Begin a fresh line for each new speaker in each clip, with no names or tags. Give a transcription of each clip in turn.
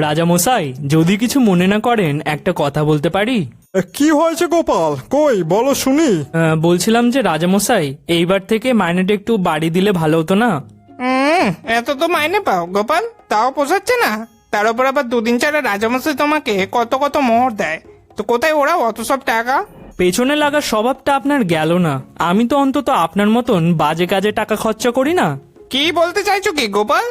রাজামশাই, যদি কিছু মনে না করেন একটা কথা বলতে পারি?
কি হয়েছে গোপাল? কই বলো শুনি।
বলছিলাম যে রাজামশাই, এইবার থেকে মাইনেটা একটু বাড়ি দিলে ভালো হতো না?
এত তো মাইনে পাও গোপাল, তাও পোষাচ্ছে না। তার উপর আবার দুদিন ছাড়া রাজামশাই তোমাকে কত কত মোহর দেয়, তো কোথায় ওরা অত সব টাকা?
পেছনে লাগার স্বভাবটা আপনার গেল না। আমি তো অন্তত আপনার মতন বাজে কাজে টাকা খরচা করি না।
কি বলতে চাইছো কি গোপাল?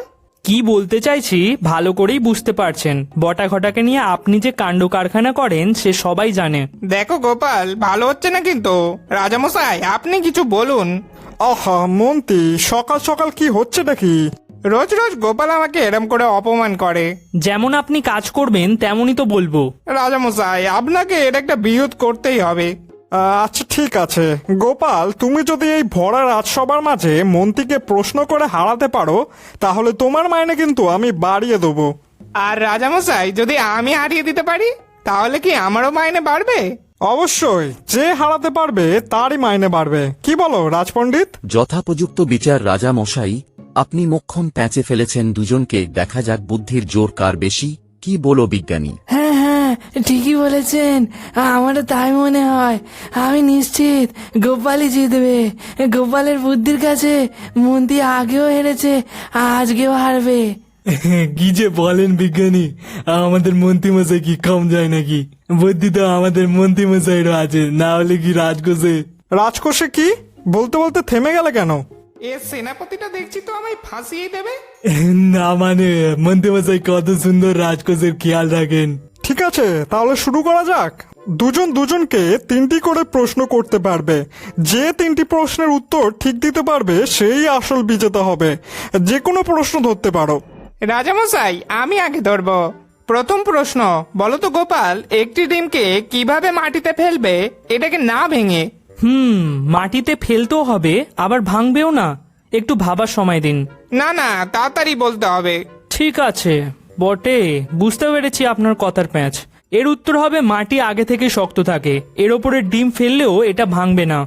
কি বলতে চাইছি ভালো করেই বুঝতে পারছেন। বটা ঘটাকে নিয়ে আপনি যে কাণ্ড কারখানা করেন সে সবাই জানে।
দেখো গোপাল, ভালো হচ্ছে না কিন্তু। রাজামশাই আপনি কিছু বলুন।
আহা মন্ত্রী, সকাল সকাল কি হচ্ছে নাকি?
রোজ রোজ গোপাল আমাকে এরম করে অপমান করে।
যেমন আপনি কাজ করবেন তেমনই তো বলবো।
রাজামশাই আপনাকে এর একটা বিরোধ করতেই হবে।
আচ্ছা ঠিক আছে গোপাল, তুমি যদি এই ভরা রাজসভার মাঝে মন্ত্রীকে প্রশ্ন করে হারাতে পারো তাহলে তোমার মাইনে কিন্তু আমি বাড়িয়ে দেবো।
আর রাজামশাই যদি আমি হারিয়ে দিতে পারি তাহলে কি আমারও মাইনে বাড়বে?
অবশ্যই, যে হারাতে পারবে তারই মাইনে বাড়বে। কি বলো রাজপণ্ডিত?
যথাপযুক্ত বিচার রাজা মশাই। আপনি মোক্ষম প্যাঁচে ফেলেছেন দুজনকে, দেখা যাক বুদ্ধির জোর কার বেশি। কি বলো বিজ্ঞানী?
হ্যাঁ হ্যাঁ, ঠিকই বলেছেন। আমারও তাই মনে হয়। আমি নিশ্চিত গোপালই জিতবে। গোপালের বুদ্ধির কাছে মন্ত্রী আগেও হেরেছে, আজকেও হারবে।
কি যে বলেন বিজ্ঞানী, আমাদের মন্ত্রীমশাই কি কম যায় নাকি? বুদ্ধি তো আমাদের মন্ত্রীমশাইরও আছে, না হলে কি রাজকোষে?
রাজকোষে কি? বলতে বলতে থেমে গেলে কেন?
এ সেনাপতিটা দেখছি তো আমায় ফাঁসিয়ে দেবে।
না মানে, মন্ত্রীমশাই কত সুন্দর রাজকোষের খেয়াল রাখেন।
ঠিক আছে, তাহলে শুরু করা যাক। দুজন দুজনকে তিনটি করে প্রশ্ন করতে পারবে। যে তিনটি প্রশ্নের উত্তর ঠিক দিতে পারবে সেই আসল বিজেতা হবে। যে কোনো প্রশ্ন ধরতে পারো।
রাজামশাই আমি আগে ধরবো। প্রথম প্রশ্ন, বলো তো গোপাল, একটি ডিমকে কিভাবে মাটিতে ফেলবে এটাকে না ভেঙে?
মাটিতে ফেলতেও হবে আবার ভাঙবেও না। একটু ভাবার সময় দিন।
না না, তাড়াতাড়ি বলতে হবে।
ঠিক আছে, বটে, বুঝতে পেরেছি আপনার কথার প্যাঁচ। এর উত্তর হবে মাটি আগে থেকে শক্ত থাকে, এর ওপরে ডিম ফেললেও এটা ভাঙবে না।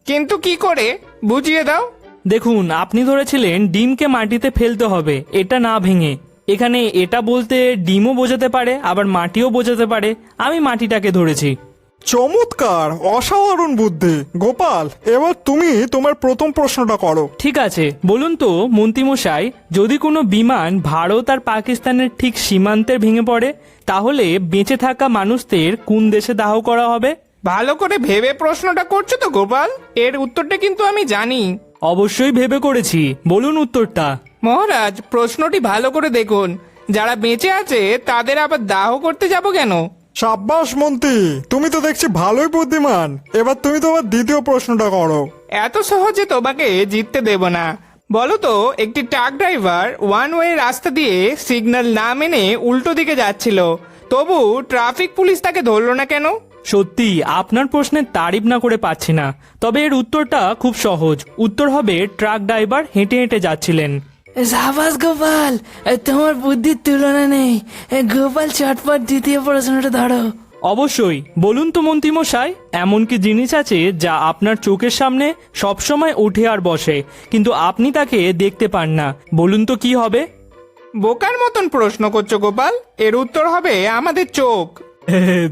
কিন্তু কি করে বুঝিয়ে দাও।
দেখুন, আপনি ধরেছিলেন ডিমকে মাটিতে ফেলতে হবে এটা না ভেঙে। এখানে এটা বলতে ডিমও বোঝাতে পারে আবার মাটিও বোঝাতে পারে। আমি মাটিটাকে ধরেছি।
চমৎকার, অসাধারণ বুদ্ধি। গোপাল, এবার তুমি তোমার প্রথম প্রশ্নটা করো।
ঠিক আছে, বলুন তো মন্ত্রীমশাই, যদি কোনো বিমান ভারত আর পাকিস্তানের ঠিক সীমান্তে ভেঙে পড়ে তাহলে বেঁচে থাকা মানুষদের কোন দেশে দাহ করা হবে?
ভালো করে ভেবে প্রশ্নটা করছো তো গোপাল? এর উত্তরটা কিন্তু আমি জানি।
অবশ্যই ভেবে করেছি, বলুন উত্তরটা।
মহারাজ প্রশ্নটি ভালো করে দেখুন। যারা বেঁচে আছে তাদের আবার দাহ করতে যাব কেন?
সাব্বাস মন্ত্রী, তুমি তো দেখছি ভালোই বুদ্ধিমান। এবার তুমি তোমার দ্বিতীয় প্রশ্নটা করো।
এত সহজে তোমাকে জিততে দেব না। বলো তো, একটি ট্রাক ড্রাইভার ওয়ান ওয়ে রাস্তা দিয়ে সিগন্যাল না মেনে উল্টো দিকে যাচ্ছিল, তবু ট্রাফিক পুলিশ তাকে ধরলো না কেন?
সত্যি আপনার প্রশ্নের তারিফ না করে পাচ্ছি না। তবে এর উত্তরটা খুব সহজ। উত্তর হবে ট্রাক ড্রাইভার হেঁটে হেঁটে যাচ্ছিলেন।
সাবাস গোপাল, তোমার বুদ্ধির তুলনা নেই। গোপাল চটপট দ্বিতীয় প্রশ্নটা ধরো।
অবশ্যই, বলুন তো মন্ত্রীমশাই, এমন কি জিনিস আছে যা আপনার চোখের সামনে সবসময় ওঠে আর বসে কিন্তু আপনি তাকে দেখতে পান না? বলুন তো কি হবে?
বোকার মতন প্রশ্ন করছো গোপাল। এর উত্তর হবে আমাদের চোখ।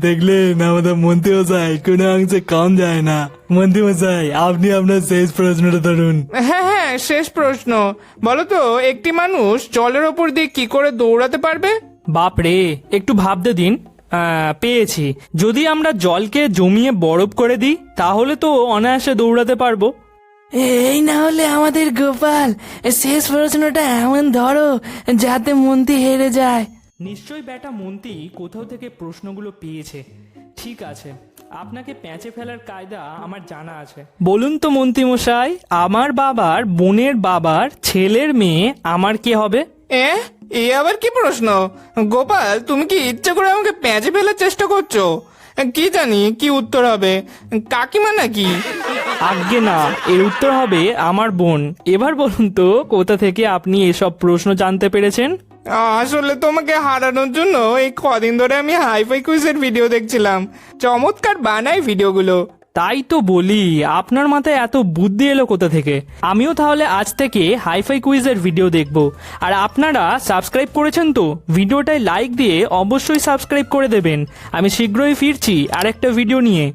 দেখলেন, আমাদের মন্ত্রীমশাই কোনো অংশে কম যায় না। মন্ত্রীমশাই, আপনি আপনার শেষ প্রশ্নটা ধরুন।
হ্যাঁ হ্যাঁ, শেষ প্রশ্ন। বলো তো, একটি মানুষ জলের ওপর দিয়ে কি করে দৌড়াতে পারবে?
বাপরে, একটু ভাবতে দিন। পেয়েছি, যদি আমরা জলকে জমিয়ে বরফ করে দিই তাহলে তো অনায়াসে দৌড়াতে পারবো।
এই না হলে আমাদের গোপাল, শেষ প্রশ্নটা এমন ধরো যাতে মন্ত্রী হেরে যায়।
নিশ্চয়ই বেটা মন্ত্রী কোথাও থেকে প্রশ্নগুলো পেয়েছে। ঠিক আছে, আপনাকে প্যাঁচে ফেলার কায়দা আমার জানা আছে। বলুন তো মন্ত্রীমশাই, আমার বাবার বোনের বাবার ছেলের মেয়ে আমার কে হবে?
এ আবার কি প্রশ্ন? গোপাল, তুমি কি ইচ্ছে করে আমাকে পেঁচে ফেলার চেষ্টা করছো? কি জানি কি উত্তর হবে, কাকিমা নাকি?
আজ্ঞে না, এর উত্তর হবে আমার বোন। এবার বলুন তো কোথা থেকে আপনি এসব প্রশ্ন জানতে পেরেছেন?
আসলে তোমাকে হারানোর জন্য এই কদিন ধরে আমি হাইফাই কুইজের ভিডিও দেখছিলাম। চমৎকার বানাই ভিডিওগুলো।
তাই তো বলি, আপনার মাথায় এত বুদ্ধি এলো কোথা থেকে। আমিও তাহলে আজ থেকে হাইফাই কুইজের ভিডিও দেখব। আর আপনারা সাবস্ক্রাইব করেছেন তো, ভিডিওটায় লাইক দিয়ে অবশ্যই সাবস্ক্রাইব করে দেবেন। আমি শীঘ্রই ফিরছি আর একটা ভিডিও নিয়ে।